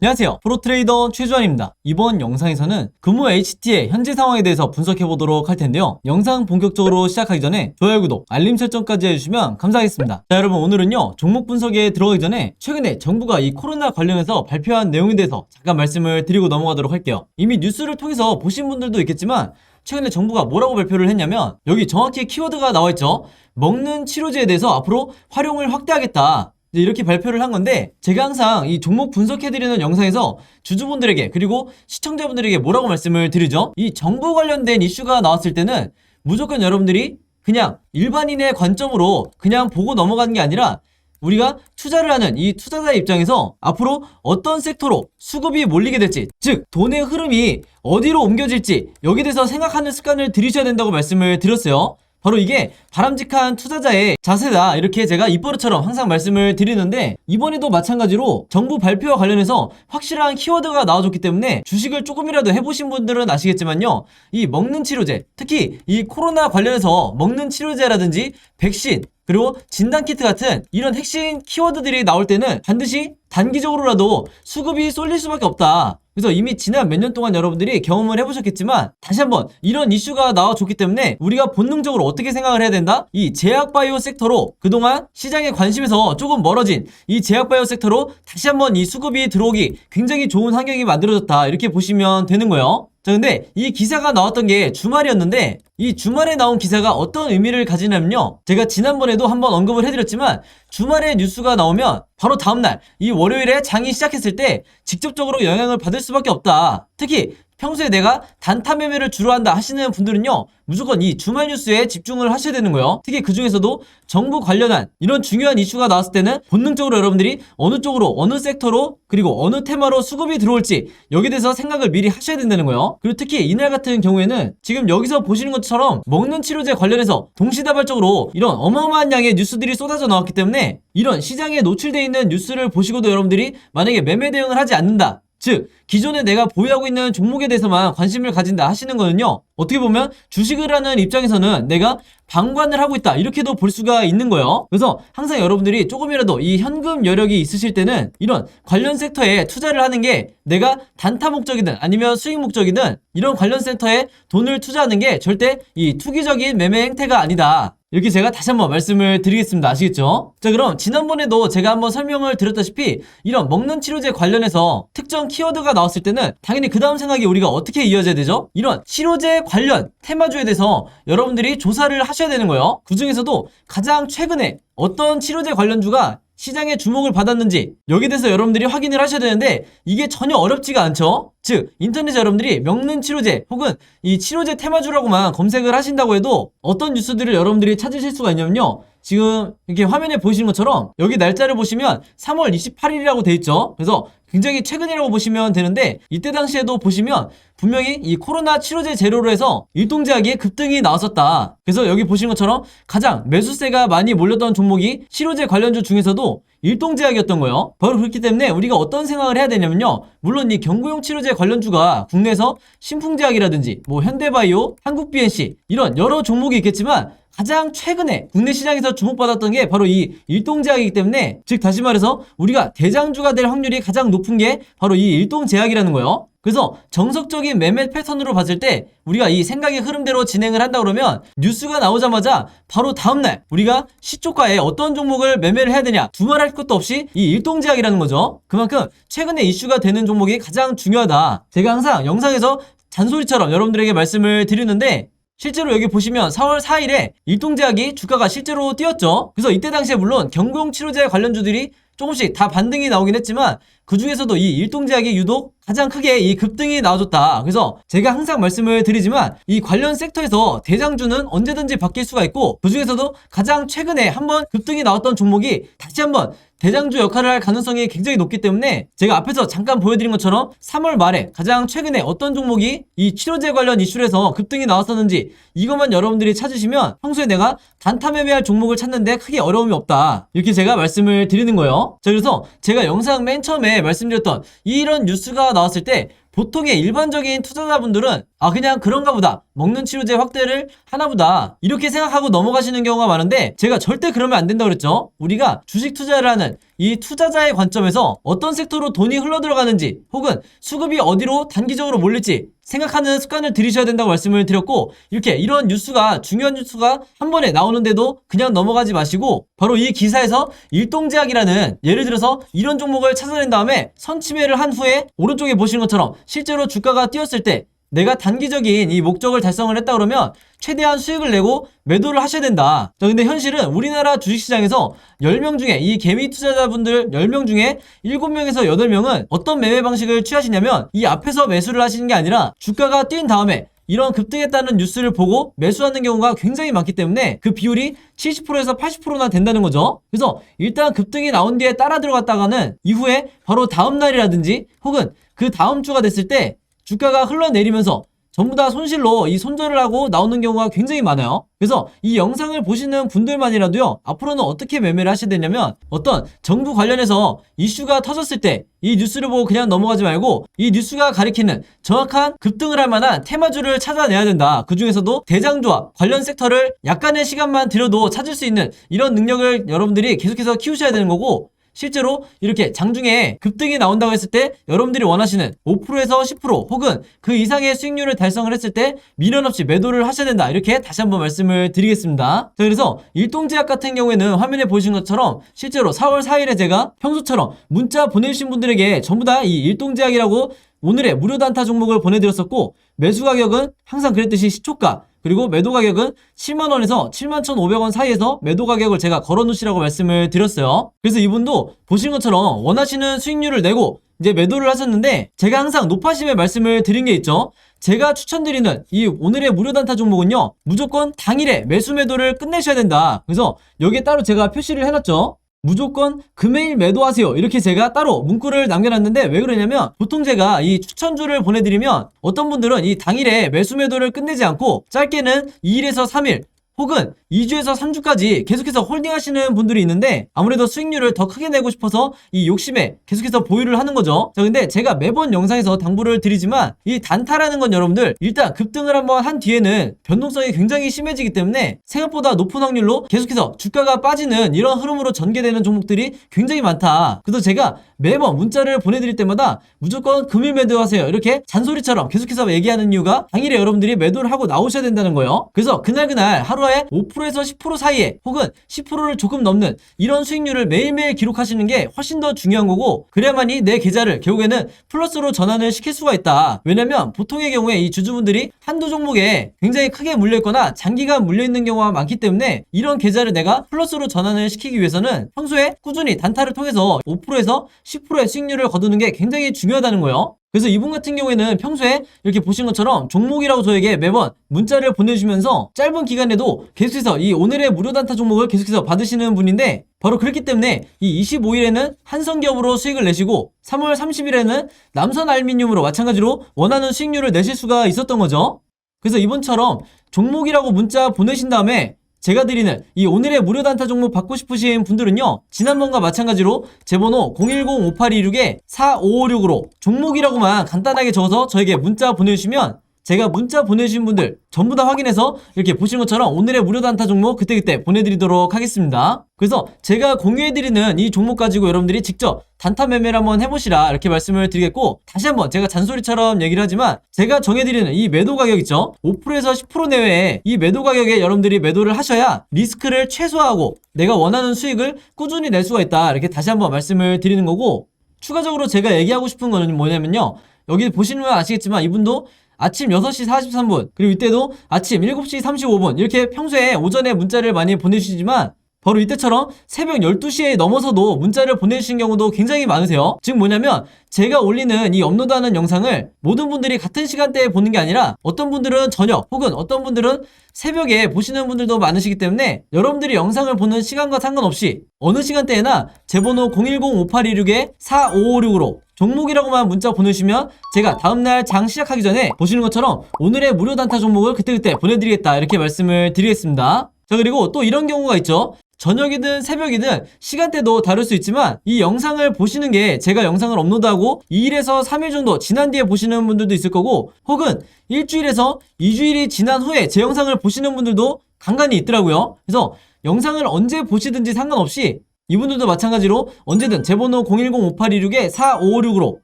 안녕하세요. 프로트레이더 최주환입니다. 이번 영상에서는 금호 HT의 현재 상황에 대해서 분석해보도록 할 텐데요. 영상 본격적으로 시작하기 전에 좋아요, 구독, 알림 설정까지 해주시면 감사하겠습니다. 자, 여러분, 오늘은요, 종목 분석에 들어가기 전에 최근에 정부가 이 코로나 관련해서 발표한 내용에 대해서 잠깐 말씀을 드리고 넘어가도록 할게요. 이미 뉴스를 통해서 보신 분들도 있겠지만 최근에 정부가 뭐라고 발표를 했냐면, 여기 정확히 키워드가 나와있죠. 먹는 치료제에 대해서 앞으로 활용을 확대하겠다, 이렇게 발표를 한 건데, 제가 항상 이 종목 분석해드리는 영상에서 주주분들에게 그리고 시청자분들에게 뭐라고 말씀을 드리죠? 이 정부 관련된 이슈가 나왔을 때는 무조건 여러분들이 그냥 일반인의 관점으로 그냥 보고 넘어가는 게 아니라, 우리가 투자를 하는 이 투자자의 입장에서 앞으로 어떤 섹터로 수급이 몰리게 될지, 즉 돈의 흐름이 어디로 옮겨질지, 여기에 대해서 생각하는 습관을 들이셔야 된다고 말씀을 드렸어요. 바로 이게 바람직한 투자자의 자세다, 이렇게 제가 입버릇처럼 항상 말씀을 드리는데, 이번에도 마찬가지로 정부 발표와 관련해서 확실한 키워드가 나와줬기 때문에 주식을 조금이라도 해보신 분들은 아시겠지만요, 이 먹는 치료제, 특히 이 코로나 관련해서 먹는 치료제라든지 백신, 그리고 진단키트 같은 이런 핵심 키워드들이 나올 때는 반드시 단기적으로라도 수급이 쏠릴 수밖에 없다. 그래서 이미 지난 몇 년 동안 여러분들이 경험을 해보셨겠지만, 다시 한번 이런 이슈가 나와줬기 때문에 우리가 본능적으로 어떻게 생각을 해야 된다? 이 제약바이오 섹터로, 그동안 시장의 관심에서 조금 멀어진 이 제약바이오 섹터로 다시 한번 이 수급이 들어오기 굉장히 좋은 환경이 만들어졌다, 이렇게 보시면 되는 거예요. 자, 근데 이 기사가 나왔던 게 주말이었는데, 이 주말에 나온 기사가 어떤 의미를 가지냐면요, 제가 지난번에도 한번 언급을 해드렸지만, 주말에 뉴스가 나오면 바로 다음날 이 월요일에 장이 시작했을 때 직접적으로 영향을 받을 수밖에 없다. 특히 평소에 내가 단타 매매를 주로 한다 하시는 분들은요, 무조건 이 주말 뉴스에 집중을 하셔야 되는 거예요. 특히 그 중에서도 정부 관련한 이런 중요한 이슈가 나왔을 때는 본능적으로 여러분들이 어느 쪽으로, 어느 섹터로, 그리고 어느 테마로 수급이 들어올지, 여기에 대해서 생각을 미리 하셔야 된다는 거예요. 그리고 특히 이날 같은 경우에는 지금 여기서 보시는 것처럼 먹는 치료제 관련해서 동시다발적으로 이런 어마어마한 양의 뉴스들이 쏟아져 나왔기 때문에, 이런 시장에 노출되어 있는 뉴스를 보시고도 여러분들이 만약에 매매 대응을 하지 않는다, 즉 기존에 내가 보유하고 있는 종목에 대해서만 관심을 가진다 하시는 거는요, 어떻게 보면 주식을 하는 입장에서는 내가 방관을 하고 있다, 이렇게도 볼 수가 있는 거예요. 그래서 항상 여러분들이 조금이라도 이 현금 여력이 있으실 때는 이런 관련 섹터에 투자를 하는 게, 내가 단타 목적이든 아니면 수익 목적이든 이런 관련 섹터에 돈을 투자하는 게 절대 이 투기적인 매매 행태가 아니다, 이렇게 제가 다시 한번 말씀을 드리겠습니다. 아시겠죠? 자, 그럼 지난번에도 제가 한번 설명을 드렸다시피 이런 먹는 치료제 관련해서 특정 키워드가 나왔을 때는 당연히 그 다음 생각이 우리가 어떻게 이어져야 되죠? 이런 치료제 관련 테마주에 대해서 여러분들이 조사를 하셔야 되는 거예요. 그 중에서도 가장 최근에 어떤 치료제 관련주가 시장의 주목을 받았는지, 여기에 대해서 여러분들이 확인을 하셔야 되는데, 이게 전혀 어렵지가 않죠? 즉 인터넷에 여러분들이 먹는 치료제 혹은 이 치료제 테마주라고만 검색을 하신다고 해도 어떤 뉴스들을 여러분들이 찾으실 수가 있냐면요, 지금 이렇게 화면에 보시는 것처럼 여기 날짜를 보시면 3월 28일이라고 돼 있죠. 그래서 굉장히 최근이라고 보시면 되는데, 이때 당시에도 보시면 분명히 이 코로나 치료제 재료로 해서 일동제약의 급등이 나왔었다. 그래서 여기 보시는 것처럼 가장 매수세가 많이 몰렸던 종목이 치료제 관련주 중에서도 일동제약이었던 거예요. 바로 그렇기 때문에 우리가 어떤 생각을 해야 되냐면요, 물론 이 경구용 치료제 관련주가 국내에서 신풍제약이라든지 뭐 현대바이오, 한국BNC 이런 여러 종목이 있겠지만, 가장 최근에 국내 시장에서 주목받았던 게 바로 이 일동제약이기 때문에, 즉 다시 말해서 우리가 대장주가 될 확률이 가장 높은 게 바로 이 일동제약이라는 거예요. 그래서 정석적인 매매 패턴으로 봤을 때 우리가 이 생각의 흐름대로 진행을 한다 그러면, 뉴스가 나오자마자 바로 다음날 우리가 시초가에 어떤 종목을 매매를 해야 되냐 두말할 것도 없이 이 일동제약이라는 거죠. 그만큼 최근에 이슈가 되는 종목이 가장 중요하다, 제가 항상 영상에서 잔소리처럼 여러분들에게 말씀을 드리는데, 실제로 여기 보시면 4월 4일에 일동제약이 주가가 실제로 뛰었죠. 그래서 이때 당시에 물론 경구용 치료제 관련주들이 조금씩 다 반등이 나오긴 했지만, 그 중에서도 이 일동제약이 유독 가장 크게 이 급등이 나와줬다. 그래서 제가 항상 말씀을 드리지만, 이 관련 섹터에서 대장주는 언제든지 바뀔 수가 있고, 그 중에서도 가장 최근에 한번 급등이 나왔던 종목이 다시 한번 대장주 역할을 할 가능성이 굉장히 높기 때문에, 제가 앞에서 잠깐 보여드린 것처럼 3월 말에 가장 최근에 어떤 종목이 이 치료제 관련 이슈로 해서 급등이 나왔었는지, 이것만 여러분들이 찾으시면 평소에 내가 단타 매매할 종목을 찾는데 크게 어려움이 없다, 이렇게 제가 말씀을 드리는 거예요. 자, 그래서 제가 영상 맨 처음에 전에 말씀드렸던 이런 뉴스가 나왔을 때 보통의 일반적인 투자자분들은 그냥 그런가 보다, 먹는 치료제 확대를 하나보다, 이렇게 생각하고 넘어가시는 경우가 많은데, 제가 절대 그러면 안 된다고 그랬죠. 우리가 주식 투자를 하는 이 투자자의 관점에서 어떤 섹터로 돈이 흘러들어가는지, 혹은 수급이 어디로 단기적으로 몰릴지 생각하는 습관을 들이셔야 된다고 말씀을 드렸고, 이렇게 이런 뉴스가, 중요한 뉴스가 한 번에 나오는데도 그냥 넘어가지 마시고, 바로 이 기사에서 일동제약이라는, 예를 들어서 이런 종목을 찾아낸 다음에 선침해를 한 후에 오른쪽에 보시는 것처럼 실제로 주가가 뛰었을 때 내가 단기적인 이 목적을 달성을 했다 그러면 최대한 수익을 내고 매도를 하셔야 된다. 자, 근데 현실은 우리나라 주식시장에서 10명 중에, 이 개미 투자자분들 10명 중에 7명에서 8명은 어떤 매매 방식을 취하시냐면, 이 앞에서 매수를 하시는 게 아니라 주가가 뛴 다음에 이런 급등했다는 뉴스를 보고 매수하는 경우가 굉장히 많기 때문에 그 비율이 70%에서 80%나 된다는 거죠. 그래서 일단 급등이 나온 뒤에 따라 들어갔다가는 이후에 바로 다음 날이라든지 혹은 그 다음 주가 됐을 때 주가가 흘러내리면서 전부 다 손실로 이 손절을 하고 나오는 경우가 굉장히 많아요. 그래서 이 영상을 보시는 분들만이라도요, 앞으로는 어떻게 매매를 하셔야 되냐면, 어떤 정부 관련해서 이슈가 터졌을 때 이 뉴스를 보고 그냥 넘어가지 말고 이 뉴스가 가리키는 정확한 급등을 할 만한 테마주를 찾아내야 된다. 그 중에서도 대장주와 관련 섹터를 약간의 시간만 들여도 찾을 수 있는 이런 능력을 여러분들이 계속해서 키우셔야 되는 거고, 실제로 이렇게 장중에 급등이 나온다고 했을 때 여러분들이 원하시는 5%에서 10% 혹은 그 이상의 수익률을 달성을 했을 때 미련 없이 매도를 하셔야 된다. 이렇게 다시 한번 말씀을 드리겠습니다. 자, 그래서 일동제약 같은 경우에는 화면에 보신 것처럼 실제로 4월 4일에 제가 평소처럼 문자 보내주신 분들에게 전부 다 이 일동제약이라고 오늘의 무료 단타 종목을 보내드렸었고, 매수 가격은 항상 그랬듯이 시초가, 그리고 매도 가격은 7만원에서 71,500원 사이에서 매도 가격을 제가 걸어놓으시라고 말씀을 드렸어요. 그래서 이분도 보신 것처럼 원하시는 수익률을 내고 이제 매도를 하셨는데, 제가 항상 높아심에 말씀을 드린 게 있죠. 제가 추천드리는 이 오늘의 무료 단타 종목은요, 무조건 당일에 매수 매도를 끝내셔야 된다. 그래서 여기에 따로 제가 표시를 해놨죠. 무조건 금요일 매도하세요. 이렇게 제가 따로 문구를 남겨놨는데, 왜 그러냐면 보통 제가 이 추천주를 보내드리면 어떤 분들은 이 당일에 매수 매도를 끝내지 않고 짧게는 2일에서 3일 혹은 2주에서 3주까지 계속해서 홀딩 하시는 분들이 있는데, 아무래도 수익률을 더 크게 내고 싶어서 이 욕심에 계속해서 보유를 하는 거죠. 자, 근데 제가 매번 영상에서 당부를 드리지만 이 단타라는 건 여러분들 일단 급등을 한번 한 뒤에는 변동성이 굉장히 심해지기 때문에 생각보다 높은 확률로 계속해서 주가가 빠지는 이런 흐름으로 전개되는 종목들이 굉장히 많다. 그래서 제가 매번 문자를 보내드릴 때마다 무조건 금일 매도하세요, 이렇게 잔소리처럼 계속해서 얘기하는 이유가 당일에 여러분들이 매도를 하고 나오셔야 된다는 거예요. 그래서 그날 하루에 5%에서 10% 사이에 혹은 10%를 조금 넘는 이런 수익률을 매일매일 기록하시는 게 훨씬 더 중요한 거고, 그래야만이 내 계좌를 결국에는 플러스로 전환을 시킬 수가 있다. 왜냐면 보통의 경우에 이 주주분들이 한두 종목에 굉장히 크게 물려있거나 장기간 물려있는 경우가 많기 때문에 이런 계좌를 내가 플러스로 전환을 시키기 위해서는 평소에 꾸준히 단타를 통해서 5%에서 10%의 수익률을 거두는 게 굉장히 중요하다는 거예요. 그래서 이분 같은 경우에는 평소에 이렇게 보신 것처럼 종목이라고 저에게 매번 문자를 보내주시면서 짧은 기간에도 계속해서 이 오늘의 무료 단타 종목을 계속해서 받으시는 분인데, 바로 그렇기 때문에 이 25일에는 한성기업으로 수익을 내시고 3월 30일에는 남선알미늄으로 마찬가지로 원하는 수익률을 내실 수가 있었던 거죠. 그래서 이번처럼 종목이라고 문자 보내신 다음에 제가 드리는 이 오늘의 무료 단타 종목 받고 싶으신 분들은요, 지난번과 마찬가지로 제 번호 010-5826-4556으로 종목이라고만 간단하게 적어서 저에게 문자 보내주시면 제가 문자 보내주신 분들 전부 다 확인해서 이렇게 보시는 것처럼 오늘의 무료 단타 종목 그때그때 보내드리도록 하겠습니다. 그래서 제가 공유해드리는 이 종목 가지고 여러분들이 직접 단타 매매를 한번 해보시라, 이렇게 말씀을 드리겠고, 다시 한번 제가 잔소리처럼 얘기를 하지만 제가 정해드리는 이 매도 가격 있죠, 5%에서 10% 내외에 이 매도 가격에 여러분들이 매도를 하셔야 리스크를 최소화하고 내가 원하는 수익을 꾸준히 낼 수가 있다, 이렇게 다시 한번 말씀을 드리는 거고, 추가적으로 제가 얘기하고 싶은 거는 뭐냐면요, 여기 보시면 아시겠지만 이분도 아침 6시 43분 그리고 이때도 아침 7시 35분 이렇게 평소에 오전에 문자를 많이 보내주시지만 바로 이때처럼 새벽 12시에 넘어서도 문자를 보내주신 경우도 굉장히 많으세요. 즉 뭐냐면 제가 올리는 이 업로드하는 영상을 모든 분들이 같은 시간대에 보는 게 아니라 어떤 분들은 저녁 혹은 어떤 분들은 새벽에 보시는 분들도 많으시기 때문에 여러분들이 영상을 보는 시간과 상관없이 어느 시간대에나 제 번호 010-5826-4556으로 종목이라고만 문자 보내주시면 제가 다음날 장 시작하기 전에 보시는 것처럼 오늘의 무료 단타 종목을 그때그때 보내드리겠다, 이렇게 말씀을 드리겠습니다. 자, 그리고 또 이런 경우가 있죠. 저녁이든 새벽이든 시간대도 다를 수 있지만 이 영상을 보시는 게 제가 영상을 업로드하고 2일에서 3일 정도 지난 뒤에 보시는 분들도 있을 거고 혹은 일주일에서 2주일이 지난 후에 제 영상을 보시는 분들도 간간히 있더라고요. 그래서 영상을 언제 보시든지 상관없이 이분들도 마찬가지로 언제든 제 번호 010-5826-4556으로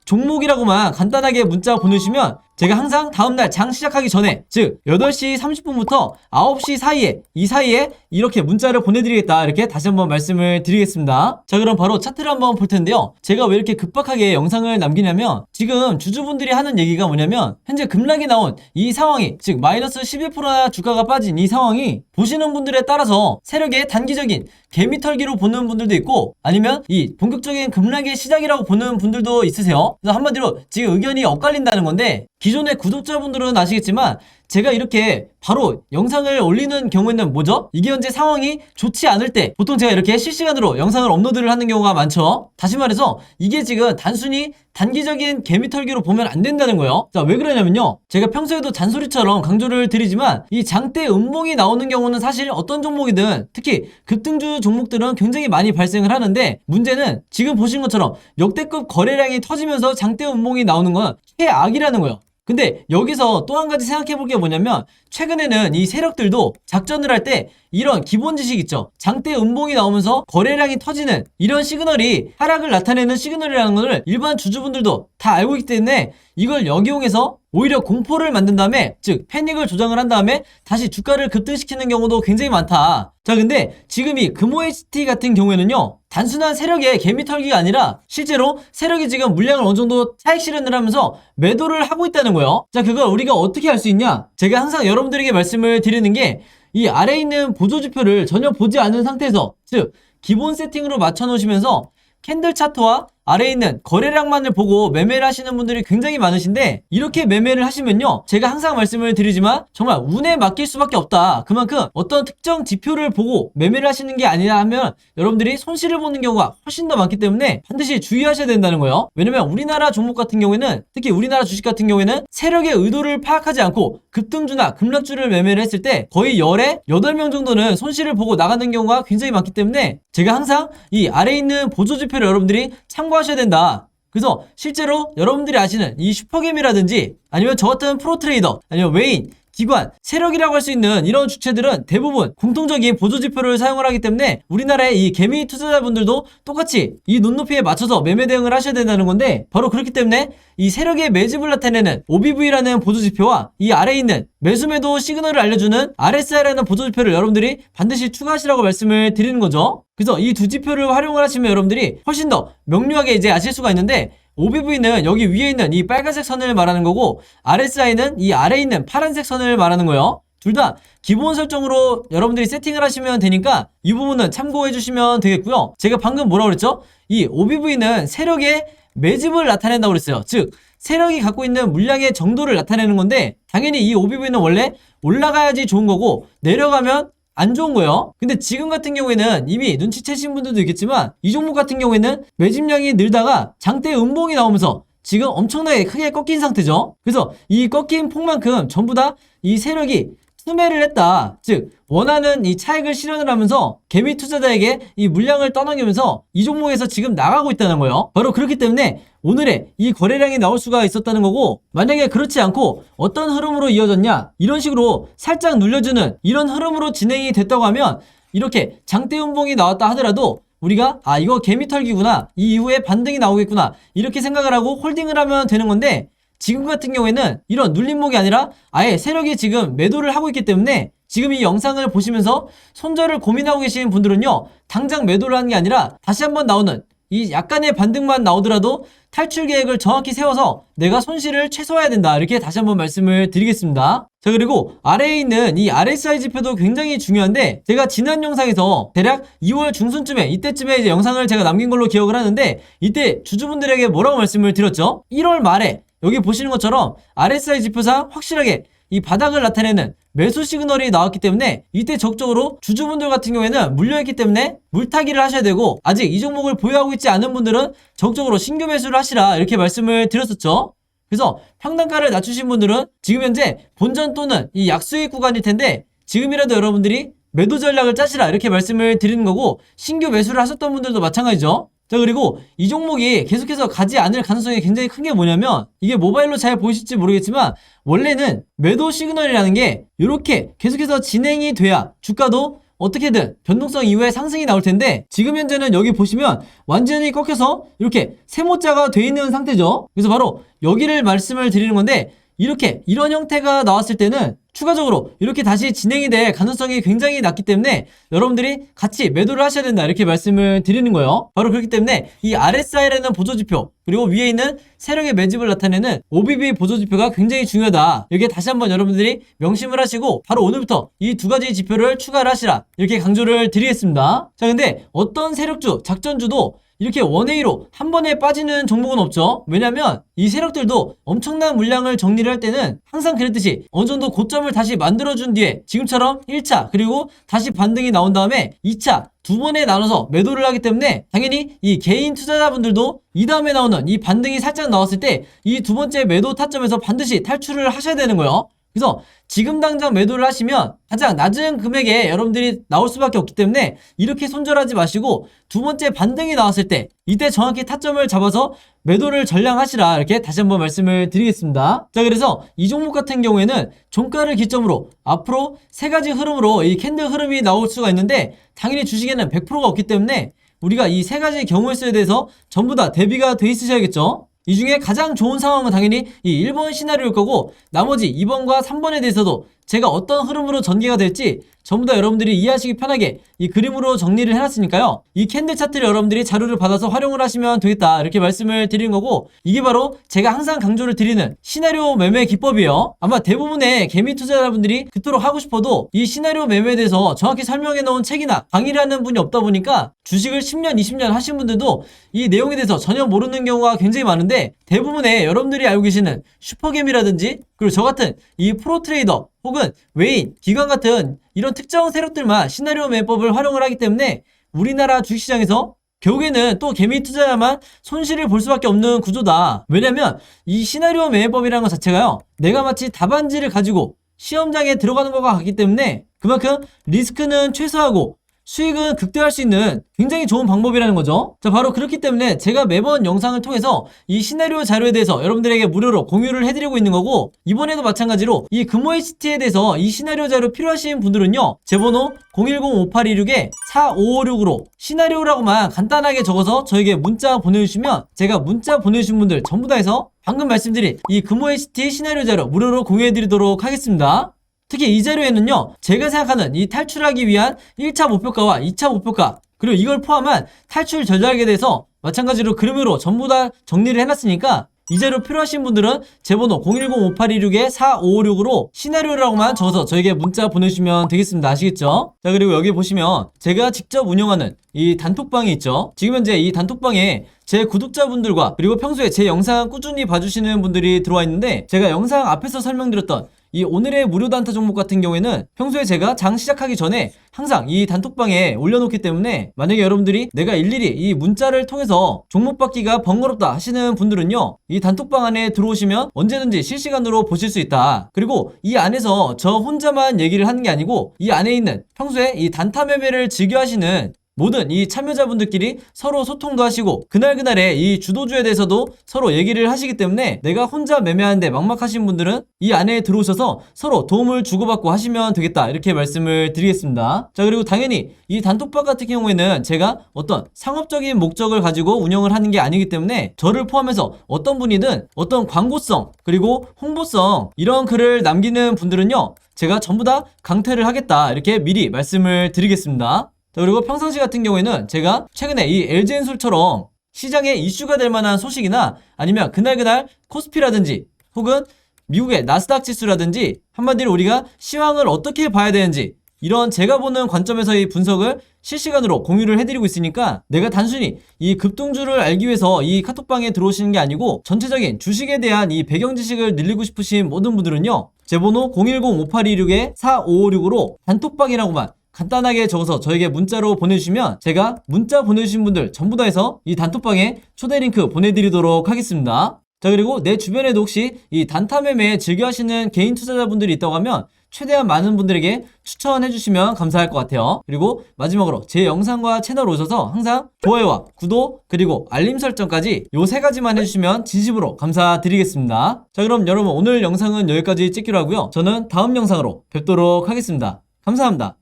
종목이라고만 간단하게 문자 보내주시면 제가 항상 다음날 장 시작하기 전에 즉 8시 30분부터 9시 사이에 이 사이에 이렇게 문자를 보내드리겠다 이렇게 다시 한번 말씀을 드리겠습니다. 자 그럼 바로 차트를 한번 볼 텐데요. 제가 왜 이렇게 급박하게 영상을 남기냐면 지금 주주분들이 하는 얘기가 뭐냐면 현재 급락이 나온 이 상황이 즉 마이너스 11%나 주가가 빠진 이 상황이 보시는 분들에 따라서 세력의 단기적인 개미털기로 보는 분들도 있고 아니면 이 본격적인 급락의 시작이라고 보는 분들도 있으세요. 그래서 한마디로 지금 의견이 엇갈린다는 건데 기존의 구독자분들은 아시겠지만 제가 이렇게 바로 영상을 올리는 경우에는 뭐죠? 이게 현재 상황이 좋지 않을 때 보통 제가 이렇게 실시간으로 영상을 업로드를 하는 경우가 많죠. 다시 말해서 이게 지금 단순히 단기적인 개미털기로 보면 안 된다는 거예요. 자, 왜 그러냐면요. 제가 평소에도 잔소리처럼 강조를 드리지만 이 장대 음봉이 나오는 경우는 사실 어떤 종목이든 특히 급등주 종목들은 굉장히 많이 발생을 하는데 문제는 지금 보신 것처럼 역대급 거래량이 터지면서 장대 음봉이 나오는 건 최악이라는 거예요. 근데 여기서 또 한 가지 생각해 볼 게 뭐냐면 최근에는 이 세력들도 작전을 할 때 이런 기본 지식 있죠. 장대 음봉이 나오면서 거래량이 터지는 이런 시그널이 하락을 나타내는 시그널이라는 것을 일반 주주분들도 다 알고 있기 때문에 이걸 역이용해서 오히려 공포를 만든 다음에 즉 패닉을 조장을 한 다음에 다시 주가를 급등시키는 경우도 굉장히 많다. 자 근데 지금 이 금호HT 같은 경우에는요 단순한 세력의 개미털기가 아니라 실제로 세력이 지금 물량을 어느 정도 차익 실현을 하면서 매도를 하고 있다는 거예요. 자 그걸 우리가 어떻게 알 수 있냐, 제가 항상 여러분들에게 말씀을 드리는 게 이 아래에 있는 보조지표를 전혀 보지 않은 상태에서 즉 기본 세팅으로 맞춰 놓으시면서 캔들 차트와 아래에 있는 거래량만을 보고 매매를 하시는 분들이 굉장히 많으신데 이렇게 매매를 하시면요 제가 항상 말씀을 드리지만 정말 운에 맡길 수밖에 없다. 그만큼 어떤 특정 지표를 보고 매매를 하시는 게 아니라 하면 여러분들이 손실을 보는 경우가 훨씬 더 많기 때문에 반드시 주의하셔야 된다는 거예요. 왜냐면 우리나라 종목 같은 경우에는 특히 우리나라 주식 같은 경우에는 세력의 의도를 파악하지 않고 급등주나 급락주를 매매를 했을 때 거의 열에 8명 정도는 손실을 보고 나가는 경우가 굉장히 많기 때문에 제가 항상 이 아래에 있는 보조지표를 여러분들이 참고하셔야 된다. 그래서 실제로 여러분들이 아시는 이 슈퍼겜이라든지 아니면 저 같은 프로트레이더 아니면 외인, 기관, 세력이라고 할 수 있는 이런 주체들은 대부분 공통적인 보조지표를 사용을 하기 때문에 우리나라의 이 개미 투자자분들도 똑같이 이 눈높이에 맞춰서 매매 대응을 하셔야 된다는 건데 바로 그렇기 때문에 이 세력의 매집을 나타내는 OBV라는 보조지표와 이 아래에 있는 매수매도 시그널을 알려주는 RSI라는 보조지표를 여러분들이 반드시 추가하시라고 말씀을 드리는 거죠. 그래서 이 두 지표를 활용을 하시면 여러분들이 훨씬 더 명료하게 이제 아실 수가 있는데 OBV는 여기 위에 있는 이 빨간색 선을 말하는 거고 RSI는 이 아래에 있는 파란색 선을 말하는 거예요. 둘 다 기본 설정으로 여러분들이 세팅을 하시면 되니까 이 부분은 참고해 주시면 되겠고요. 제가 방금 뭐라고 그랬죠? 이 OBV는 세력의 매집을 나타낸다고 그랬어요. 즉 세력이 갖고 있는 물량의 정도를 나타내는 건데 당연히 이 OBV는 원래 올라가야지 좋은 거고 내려가면 안 좋은 거예요. 근데 지금 같은 경우에는 이미 눈치채신 분들도 있겠지만 이 종목 같은 경우에는 매집량이 늘다가 장대 음봉이 나오면서 지금 엄청나게 크게 꺾인 상태죠. 그래서 이 꺾인 폭만큼 전부 다 이 세력이 투매를 했다. 즉 원하는 이 차익을 실현을 하면서 개미 투자자에게 이 물량을 떠넘기면서 이 종목에서 지금 나가고 있다는 거예요. 바로 그렇기 때문에 오늘의 이 거래량이 나올 수가 있었다는 거고 만약에 그렇지 않고 어떤 흐름으로 이어졌냐 이런 식으로 살짝 눌려주는 이런 흐름으로 진행이 됐다고 하면 이렇게 장대 음봉이 나왔다 하더라도 우리가 아 이거 개미털기구나 이 이후에 반등이 나오겠구나 이렇게 생각을 하고 홀딩을 하면 되는 건데 지금 같은 경우에는 이런 눌림목이 아니라 아예 세력이 지금 매도를 하고 있기 때문에 지금 이 영상을 보시면서 손절을 고민하고 계신 분들은요 당장 매도를 하는 게 아니라 다시 한번 나오는 이 약간의 반등만 나오더라도 탈출 계획을 정확히 세워서 내가 손실을 최소화해야 된다 이렇게 다시 한번 말씀을 드리겠습니다. 자 그리고 아래에 있는 이 RSI 지표도 굉장히 중요한데 제가 지난 영상에서 대략 2월 중순쯤에 이때쯤에 이제 영상을 제가 남긴 걸로 기억을 하는데 이때 주주분들에게 뭐라고 말씀을 드렸죠? 1월 말에 여기 보시는 것처럼 RSI 지표상 확실하게 이 바닥을 나타내는 매수 시그널이 나왔기 때문에 이때 적극적으로 주주분들 같은 경우에는 물려있기 때문에 물타기를 하셔야 되고 아직 이 종목을 보유하고 있지 않은 분들은 적극적으로 신규 매수를 하시라 이렇게 말씀을 드렸었죠. 그래서 평단가를 낮추신 분들은 지금 현재 본전 또는 이 약수익 구간일 텐데 지금이라도 여러분들이 매도 전략을 짜시라 이렇게 말씀을 드리는 거고, 신규 매수를 하셨던 분들도 마찬가지죠. 자, 그리고 이 종목이 계속해서 가지 않을 가능성이 굉장히 큰 게 뭐냐면, 이게 모바일로 잘 보이실지 모르겠지만 원래는 매도 시그널이라는 게 이렇게 계속해서 진행이 돼야 주가도 어떻게든 변동성 이후에 상승이 나올 텐데, 지금 현재는 여기 보시면 완전히 꺾여서 이렇게 세모자가 돼 있는 상태죠. 그래서 바로 여기를 말씀을 드리는 건데, 이렇게 이런 형태가 나왔을 때는 추가적으로 이렇게 다시 진행이 될 가능성이 굉장히 낮기 때문에 여러분들이 같이 매도를 하셔야 된다 이렇게 말씀을 드리는 거예요. 바로 그렇기 때문에 이 RSI라는 보조지표, 그리고 위에 있는 세력의 매집을 나타내는 OBB 보조지표가 굉장히 중요하다, 이렇게 다시 한번 여러분들이 명심을 하시고 바로 오늘부터 이 두 가지 지표를 추가를 하시라 이렇게 강조를 드리겠습니다. 자, 근데 어떤 세력주, 작전주도 이렇게 원웨이로 한 번에 빠지는 종목은 없죠. 왜냐면 이 세력들도 엄청난 물량을 정리를 할 때는 항상 그랬듯이 어느 정도 고점을 다시 만들어준 뒤에 지금처럼 1차 그리고 다시 반등이 나온 다음에 2차 두 번에 나눠서 매도를 하기 때문에, 당연히 이 개인 투자자분들도 이 다음에 나오는 이 반등이 살짝 나왔을 때 이 두 번째 매도 타점에서 반드시 탈출을 하셔야 되는 거예요. 그래서 지금 당장 매도를 하시면 가장 낮은 금액에 여러분들이 나올 수밖에 없기 때문에 이렇게 손절하지 마시고, 두 번째 반등이 나왔을 때 이때 정확히 타점을 잡아서 매도를 전량하시라 이렇게 다시 한번 말씀을 드리겠습니다. 자, 그래서 이 종목 같은 경우에는 종가를 기점으로 앞으로 세 가지 흐름으로 이 캔들 흐름이 나올 수가 있는데, 당연히 주식에는 100%가 없기 때문에 우리가 이 세 가지 경우의 수에 대해서 전부 다 대비가 돼 있으셔야겠죠. 이 중에 가장 좋은 상황은 당연히 이 1번 시나리오일 거고, 나머지 2번과 3번에 대해서도 제가 어떤 흐름으로 전개가 될지 전부 다 여러분들이 이해하시기 편하게 이 그림으로 정리를 해놨으니까요, 이 캔들 차트를 여러분들이 자료를 받아서 활용을 하시면 되겠다 이렇게 말씀을 드리는 거고, 이게 바로 제가 항상 강조를 드리는 시나리오 매매 기법이에요. 아마 대부분의 개미 투자자분들이 그토록 하고 싶어도 이 시나리오 매매에 대해서 정확히 설명해 놓은 책이나 강의를 하는 분이 없다 보니까 주식을 10년 20년 하신 분들도 이 내용에 대해서 전혀 모르는 경우가 굉장히 많은데, 대부분의 여러분들이 알고 계시는 슈퍼개미라든지 그리고 저 같은 이 프로트레이더 혹은 외인, 기관 같은 이런 특정 세력들만 시나리오 매매법을 활용을 하기 때문에 우리나라 주식시장에서 결국에는 또 개미 투자자만 손실을 볼 수밖에 없는 구조다. 왜냐면 이 시나리오 매매법이라는 것 자체가요, 내가 마치 답안지를 가지고 시험장에 들어가는 것과 같기 때문에 그만큼 리스크는 최소화하고 수익은 극대화할 수 있는 굉장히 좋은 방법이라는 거죠. 자, 바로 그렇기 때문에 제가 매번 영상을 통해서 이 시나리오 자료에 대해서 여러분들에게 무료로 공유를 해드리고 있는 거고, 이번에도 마찬가지로 이 금호 HT에 대해서 이 시나리오 자료 필요하신 분들은요, 제 번호 010-5826-4556으로 시나리오라고만 간단하게 적어서 저에게 문자 보내주시면 제가 문자 보내주신 분들 전부 다 해서 방금 말씀드린 이 금호 HT 시나리오 자료 무료로 공유해드리도록 하겠습니다. 특히 이 자료에는요, 제가 생각하는 이 탈출하기 위한 1차 목표가와 2차 목표가, 그리고 이걸 포함한 탈출 전략에 대해서 마찬가지로 그림으로 전부 다 정리를 해놨으니까 이 자료 필요하신 분들은 제 번호 010-5826-4556으로 시나리오라고만 적어서 저에게 문자 보내주시면 되겠습니다. 아시겠죠? 자, 그리고 여기 보시면 제가 직접 운영하는 이 단톡방이 있죠. 지금 현재 이 단톡방에 제 구독자분들과 그리고 평소에 제 영상 꾸준히 봐주시는 분들이 들어와 있는데, 제가 영상 앞에서 설명드렸던 이 오늘의 무료 단타 종목 같은 경우에는 평소에 제가 장 시작하기 전에 항상 이 단톡방에 올려놓기 때문에, 만약에 여러분들이 내가 일일이 이 문자를 통해서 종목 받기가 번거롭다 하시는 분들은요, 이 단톡방 안에 들어오시면 언제든지 실시간으로 보실 수 있다. 그리고 이 안에서 저 혼자만 얘기를 하는 게 아니고 이 안에 있는 평소에 이 단타 매매를 즐겨 하시는 모든 이 참여자분들끼리 서로 소통도 하시고 그날그날의 이 주도주에 대해서도 서로 얘기를 하시기 때문에, 내가 혼자 매매하는데 막막하신 분들은 이 안에 들어오셔서 서로 도움을 주고받고 하시면 되겠다 이렇게 말씀을 드리겠습니다. 자, 그리고 당연히 이 단톡방 같은 경우에는 제가 어떤 상업적인 목적을 가지고 운영을 하는 게 아니기 때문에 저를 포함해서 어떤 분이든 어떤 광고성 그리고 홍보성 이런 글을 남기는 분들은요, 제가 전부 다 강퇴를 하겠다 이렇게 미리 말씀을 드리겠습니다. 자, 그리고 평상시 같은 경우에는 제가 최근에 이 LG엔솔처럼 시장에 이슈가 될 만한 소식이나 아니면 그날 코스피라든지 혹은 미국의 나스닥 지수라든지, 한마디로 우리가 시황을 어떻게 봐야 되는지 이런 제가 보는 관점에서의 분석을 실시간으로 공유를 해드리고 있으니까, 내가 단순히 이 급등주를 알기 위해서 이 카톡방에 들어오시는 게 아니고 전체적인 주식에 대한 이 배경 지식을 늘리고 싶으신 모든 분들은요, 제 번호 010-5826-4556으로 단톡방이라고만 간단하게 적어서 저에게 문자로 보내주시면 제가 문자 보내주신 분들 전부 다 해서 이 단톡방에 초대 링크 보내드리도록 하겠습니다. 자, 그리고 내 주변에도 혹시 이 단타 매매 즐겨 하시는 개인 투자자분들이 있다고 하면 최대한 많은 분들에게 추천해 주시면 감사할 것 같아요. 그리고 마지막으로 제 영상과 채널 오셔서 항상 좋아요와 구독 그리고 알림 설정까지 요 3가지만 해주시면 진심으로 감사드리겠습니다. 자, 그럼 여러분 오늘 영상은 여기까지 찍기로 하고요. 저는 다음 영상으로 뵙도록 하겠습니다. 감사합니다.